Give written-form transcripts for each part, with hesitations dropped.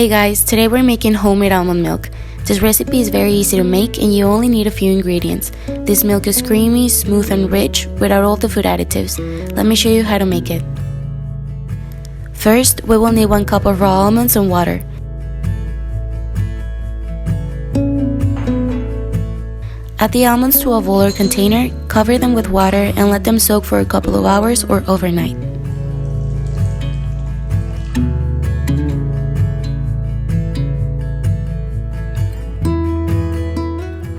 Hey guys, today we're making homemade almond milk. This recipe is very easy to make and you only need a few ingredients. This milk is creamy, smooth and rich without all the food additives. Let me show you how to make it. First, we will need 1 cup of raw almonds and water. Add the almonds to a bowl or container, cover them with water and let them soak for a couple of hours or overnight.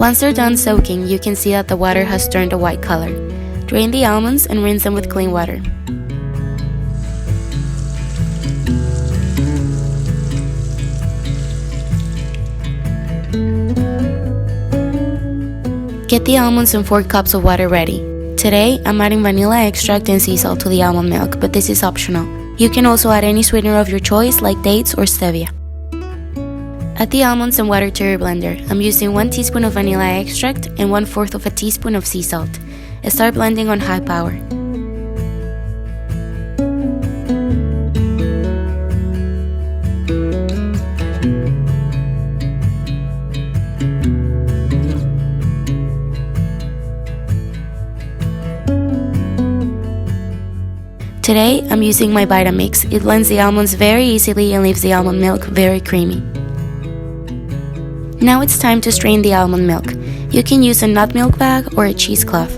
Once they're done soaking, you can see that the water has turned a white color. Drain the almonds and rinse them with clean water. Get the almonds and 4 cups of water ready. Today, I'm adding vanilla extract and sea salt to the almond milk, but this is optional. You can also add any sweetener of your choice like dates or stevia. Add the almonds and water to your blender. I'm using 1 teaspoon of vanilla extract and 1/4 of a teaspoon of sea salt. Start blending on high power. Today, I'm using my Vitamix. It blends the almonds very easily and leaves the almond milk very creamy. Now it's time to strain the almond milk. You can use a nut milk bag or a cheesecloth.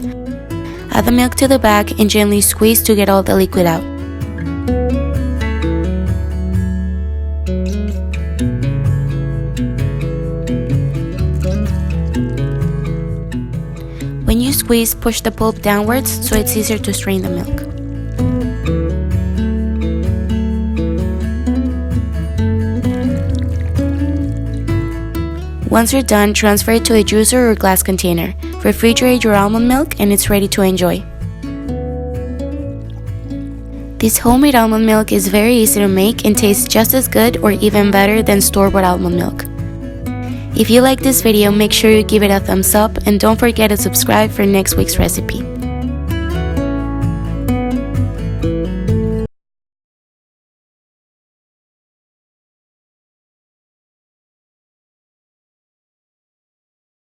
Add the milk to the bag and gently squeeze to get all the liquid out. When you squeeze, push the pulp downwards so it's easier to strain the milk. Once you're done, transfer it to a juicer or glass container. Refrigerate your almond milk and it's ready to enjoy. This homemade almond milk is very easy to make and tastes just as good or even better than store-bought almond milk. If you like this video, make sure you give it a thumbs up and don't forget to subscribe for next week's recipe.